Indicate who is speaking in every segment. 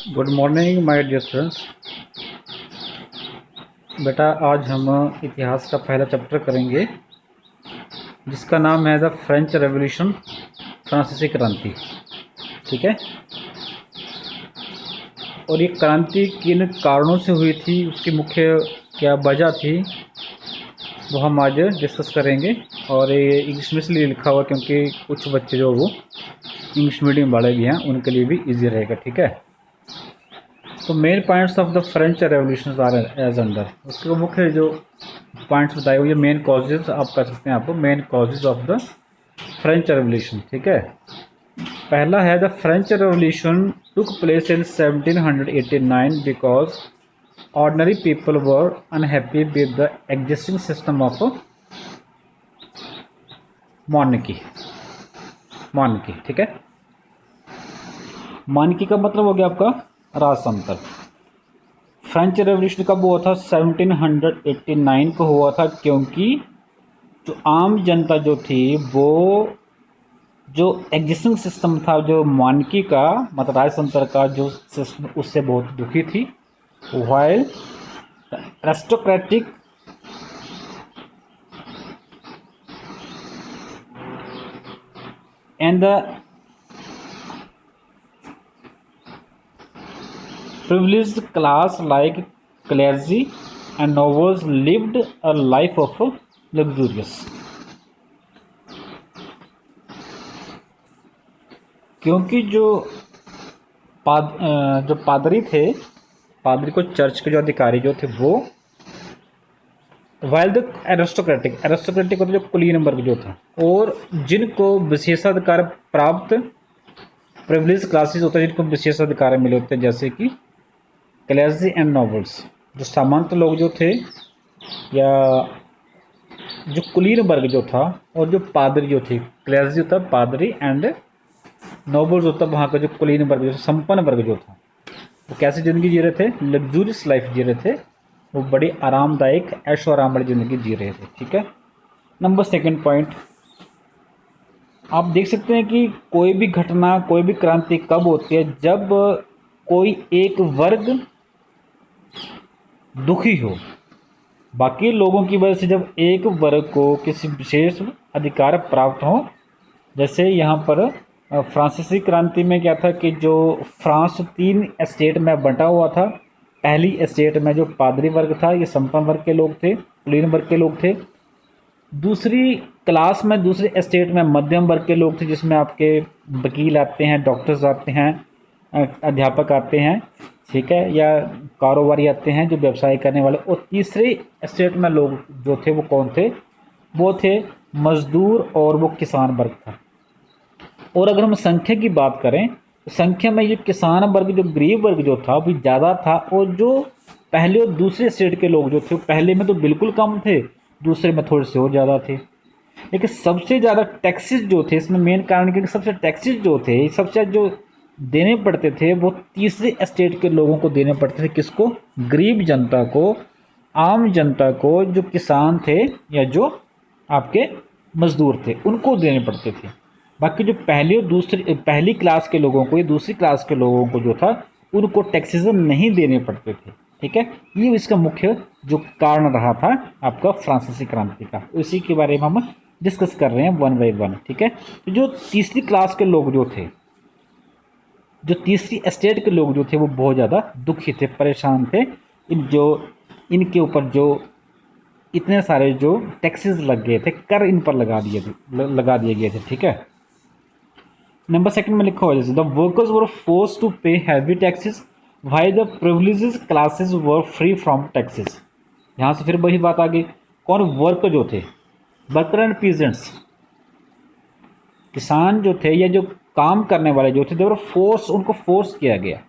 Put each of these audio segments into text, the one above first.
Speaker 1: Good morning my dear students. बेटा आज हम इतिहास का पहला चैप्टर करेंगे जिसका नाम है द फ्रेंच रेवोल्यूशन, फ्रांसीसी क्रांति। ठीक है। और ये क्रांति किन कारणों से हुई थी, उसकी मुख्य क्या वजह थी, वो हम आज डिस्कस करेंगे। और ये इंग्लिश में इसलिए लिखा हुआ क्योंकि कुछ बच्चे जो वो इंग्लिश मीडियम वाले भी हैं, उनके लिए भी ईजी रहेगा। ठीक है। तो main points of the French revolution are as under, उसके मुख्य जो पॉइंट्स बताए हुए, ये मेन कॉजेज आप कर सकते हैं। आपको main causes of the French revolution. ठीक है। पहला है the French revolution took place in 1789 because ordinary people were unhappy with the existing system of monarchy. ठीक है। मॉर्निकी का मतलब हो गया आपका राजतंत्र। फ्रेंच रेवोल्यूशन कब हुआ था? 1789 को हुआ था, क्योंकि जो आम जनता जो थी वो जो एग्जिस्टिंग सिस्टम था, जो मॉर्निकी का मतलब राजतंत्र का जो सिस्टम, उससे बहुत दुखी थी। While aristocratic and the privileged class like clergy and nobles lived a life of luxurious। क्योंकि जो पादरी थे, पादरी को चर्च के जो अधिकारी जो थे वो वाइल द एरिस्टोक्रेटिक जो कुलीन वर्ग जो था, और जिनको विशेषाधिकार प्राप्त प्रिविलेज क्लासेस होता है, जिनको विशेषाधिकार मिले होते हैं, जैसे कि क्लर्जी एंड नॉबल्स, जो सामंत लोग जो थे या जो कुलीन वर्ग जो था, और जो पादरी जो थे, क्लर्जी होता पादरी एंड नोबल्स होता वहाँ का जो कुलीन वर्ग जो संपन्न वर्ग जो था, वो कैसी ज़िंदगी जी रहे थे? लग्जूरियस लाइफ जी रहे थे। वो बड़ी आरामदायक ऐशो आराम वाली ज़िंदगी जी रहे थे। ठीक है। नंबर सेकंड पॉइंट, आप देख सकते हैं कि कोई भी घटना, कोई भी क्रांति कब होती है? जब कोई एक वर्ग दुखी हो बाकी लोगों की वजह से, जब एक वर्ग को किसी विशेष अधिकार प्राप्त हो। जैसे यहाँ पर फ्रांसीसी क्रांति में क्या था कि जो फ्रांस 3 एस्टेट में बंटा हुआ था। पहली एस्टेट में जो पादरी वर्ग था, ये संपन्न वर्ग के लोग थे, कुलीन वर्ग के लोग थे। दूसरी क्लास में, दूसरी एस्टेट में मध्यम वर्ग के लोग थे, जिसमें आपके वकील आते हैं, डॉक्टर्स आते हैं, अध्यापक आते हैं। ठीक है। या कारोबारी आते हैं, जो व्यवसाय करने वाले। और तीसरे एस्टेट में लोग जो थे वो कौन थे? वो थे मजदूर, और वो किसान वर्ग था। और अगर हम संख्या की बात करें तो संख्या में ये किसान वर्ग, जो गरीब वर्ग जो था, वो ज़्यादा था। और जो पहले और दूसरे स्टेट के लोग जो थे, पहले में तो बिल्कुल कम थे, दूसरे में थोड़े से और ज़्यादा थे। लेकिन सबसे ज़्यादा टैक्सेस जो थे, इसमें मेन कारण क्योंकि सबसे टैक्सेस जो थे, सबसे जो देने पड़ते थे, वो तीसरे स्टेट के लोगों को देने पड़ते थे। किसको? गरीब जनता को, आम जनता को, जो किसान थे या जो आपके मजदूर थे, उनको देने पड़ते थे। बाकी जो पहली और दूसरी, पहली क्लास के लोगों को या दूसरी क्लास के लोगों को जो था, उनको टैक्सेस नहीं देने पड़ते थे। ठीक है। ये इसका मुख्य जो कारण रहा था आपका फ्रांसीसी क्रांति का, उसी के बारे में हम डिस्कस कर रहे हैं वन बाई वन। ठीक है। तो जो तीसरी क्लास के लोग जो थे, जो तीसरी एस्टेट के लोग जो थे, वो बहुत ज़्यादा दुखी थे, परेशान थे। इनके ऊपर जो इतने सारे जो टैक्सेस लग गए थे, कर इन पर लगा दिए गए थे। ठीक है। नंबर सेकंड में लिखा हुआ जैसे the workers were forced to pay heavy taxes while the privileges classes were free from taxes. यहाँ से फिर वही बात आ गई। कौन? वर्कर जो थे, वर्कर एंड पीजेंट्स, किसान जो थे या जो काम करने वाले जो थे, दे वर फोर्स, उनको फोर्स किया गया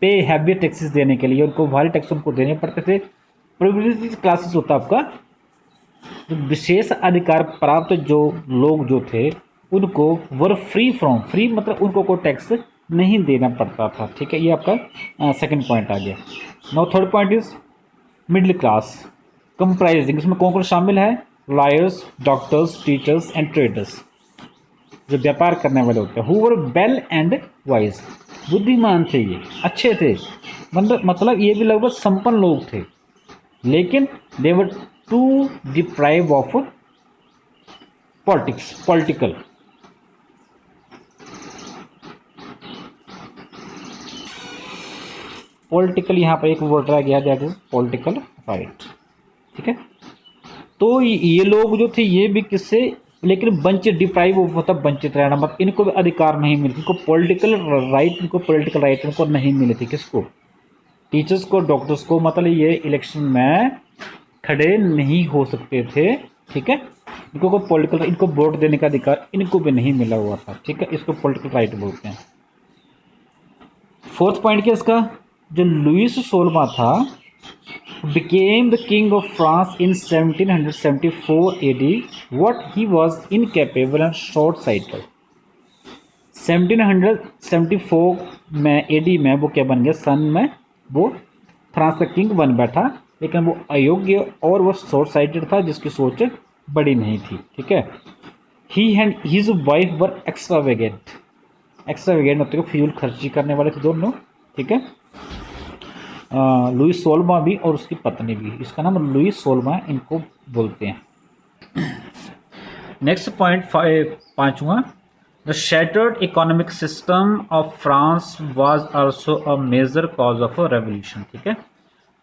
Speaker 1: पे हैवी टैक्सेस देने के लिए। उनको भारी टैक्स उनको देने पड़ते थे। प्रिविलेजेस क्लासेस होता आपका जो विशेष अधिकार प्राप्त जो लोग जो थे, उनको वर फ्री फ्रॉम, फ्री मतलब उनको कोई टैक्स नहीं देना पड़ता था। ठीक है। ये आपका सेकंड पॉइंट आ गया। Now third point is middle class comprising, इसमें कौन कौन शामिल है? Lawyers, doctors, teachers and traders, जो व्यापार करने वाले होते हैं। Who were well and wise, बुद्धिमान थे, ये अच्छे थे, मतलब ये भी लगभग संपन्न लोग थे, लेकिन they were to deprive of political. Political यहाँ पर एक वर्ड रह गया, दैट इज पॉलिटिकल राइट। ठीक है, तो ये लोग जो थे ये भी किससे, लेकिन वंचित, डिप्राइव मतलब वंचित रहना, मतलब इनको भी अधिकार नहीं मिलते, इनको पॉलिटिकल राइट इनको नहीं मिले थे। किसको? टीचर्स को, डॉक्टर्स को, मतलब ये इलेक्शन में खड़े नहीं हो सकते थे। ठीक है, इनको को पॉलिटिकल, इनको वोट देने का अधिकार इनको भी नहीं मिला हुआ था। ठीक है, इसको पॉलिटिकल राइट बोलते हैं। फोर्थ पॉइंट क्या इसका, जो लुइस 16वां था became the king of France in 1774 AD, what he was incapable and short-sighted। 1774 में AD में वो क्या बन गया, सन में वो फ्रांस का किंग बन बैठा, लेकिन वो अयोग्य और वो शॉर्ट साइटेड था, जिसकी सोच बड़ी नहीं थी। ठीक है, he and his wife were extravagant, extravagant होते हैं फिजूल खर्ची करने वाले थे दोनों। ठीक है, लुइस 16वां भी और उसकी पत्नी भी, इसका नाम लुइस 16वां इनको बोलते हैं। नेक्स्ट पॉइंट पांचवा, the shattered economic system of France was also a major cause of a revolution. ठीक है,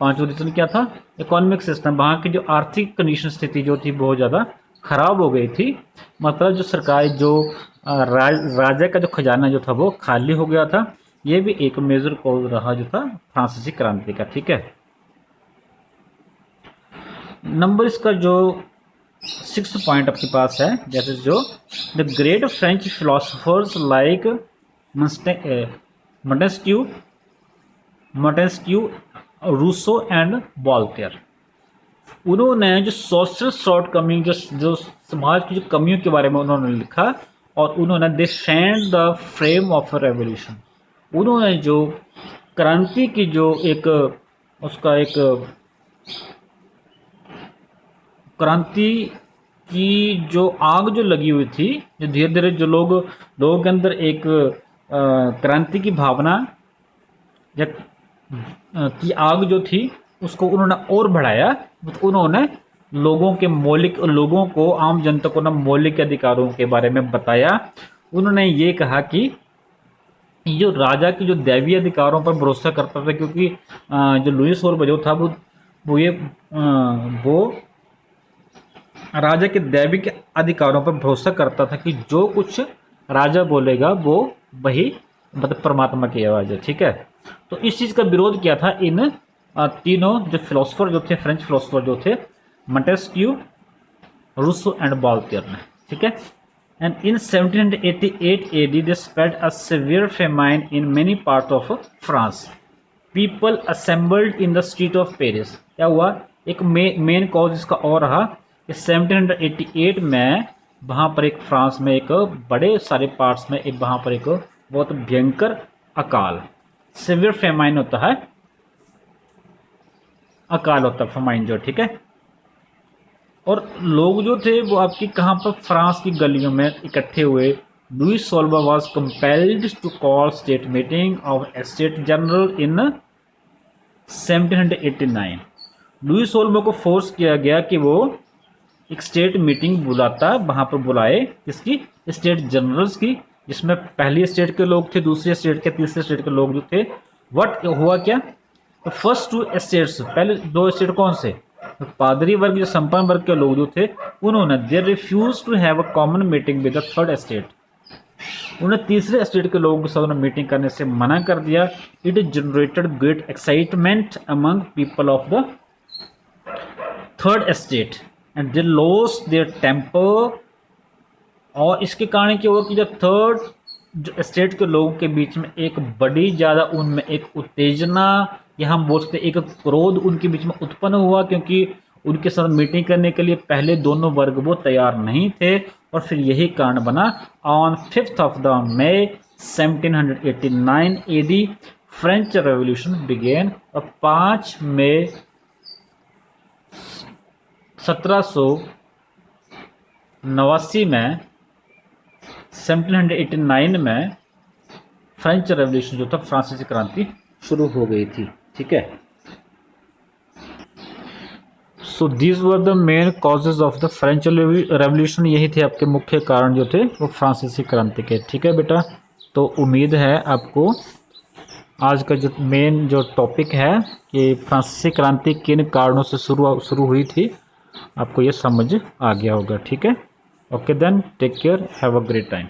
Speaker 1: पांचवा रीजन क्या था, इकोनॉमिक सिस्टम, वहाँ की जो आर्थिक कंडीशन स्थिति जो थी बहुत ज़्यादा खराब हो गई थी, मतलब जो सरकार, जो राजा का जो खजाना जो था वो खाली हो गया था। ये भी एक मेजर कॉज रहा जो था फ्रांसीसी क्रांति का। ठीक है, नंबर इसका जो 6th पॉइंट आपके पास है, जैसे जो the great French philosophers like Montesquieu Montesquieu Rousseau and Voltaire, उन्होंने जो सोशल शॉर्ट कमी, जो समाज की जो कमियों के बारे में उन्होंने लिखा, और उन्होंने defend the frame of revolution, उन्होंने जो क्रांति की जो एक उसका एक क्रांति की जो आग जो लगी हुई थी, जो धीरे धीरे जो लोगों के अंदर एक क्रांति की भावना या की आग जो थी, उसको उन्होंने और बढ़ाया। तो उन्होंने लोगों को, आम जनता को ना मौलिक अधिकारों के बारे में बताया। उन्होंने ये कहा कि जो राजा की जो दैवीय अधिकारों पर भरोसा करता था, क्योंकि जो लुइस और जो था वो राजा के दैविक अधिकारों पर भरोसा करता था कि जो कुछ राजा बोलेगा वो वही, मतलब परमात्मा की आवाज़ है। ठीक है, तो इस चीज़ का विरोध किया था इन तीनों जो फिलोसफर जो थे, फ्रेंच फिलोसफर जो थे, मोंटेस्क्यू, रूसो एंड वॉल्टेयर ने। ठीक है, and in 1788 AD they spread a severe famine in many part of France, people assembled in the street of Paris. क्या हुआ, एक मेन कॉज इसका और रहा कि 1788 में वहाँ पर एक फ्रांस में एक बड़े सारे पार्ट्स में एक वहाँ पर एक बहुत भयंकर अकाल, सिवियर फेमाइन होता है, अकाल होता है फेमाइन जो। ठीक है, और लोग जो थे वो आपकी कहाँ पर, फ्रांस की गलियों में इकट्ठे हुए। Louis 16 was compelled to call state meeting of state general in 1789। Louis 16 को फोर्स किया गया कि वो एक स्टेट मीटिंग बुलाता, वहां पर बुलाए किसकी, स्टेट जनरल्स की, जिसमें पहली स्टेट के लोग थे, दूसरी स्टेट के, तीसरे स्टेट के लोग जो थे। व्हाट हुआ क्या, तो फर्स्ट 2 स्टेट्स, पहले 2 स्टेट कौन से, तो पादरी वर्ग, जो संपन्न वर्ग के लोग जो थे, उन्होंने they refuse to have a common meeting with the third state, उन्होंने तीसरे स्टेट के लोगों के साथ मीटिंग करने से मना कर दिया। It generated great excitement among people of the third state and they lost their temper, और इसके कारण की ओर की जो थर्ड जो स्टेट के लोगों के बीच में एक बड़ी ज़्यादा उनमें एक उत्तेजना, या हम बोल सकते एक क्रोध उनके बीच में उत्पन्न हुआ, क्योंकि उनके साथ मीटिंग करने के लिए पहले दोनों वर्ग वो तैयार नहीं थे, और फिर यही कारण बना। On 5th of the May 1789 AD French revolution began, और 5 मई 1789 में 1789 में फ्रेंच रेवोल्यूशन जो था, फ्रांसीसी क्रांति शुरू हो गई थी। ठीक है, so these were the main causes of the French revolution, यही थे आपके मुख्य कारण जो थे वो फ्रांसीसी क्रांति के। ठीक है बेटा, तो उम्मीद है आपको आज का जो मेन जो टॉपिक है कि फ्रांसीसी क्रांति किन कारणों से शुरू हुई थी, आपको ये समझ आ गया होगा। ठीक है, okay then, take care, have a great time.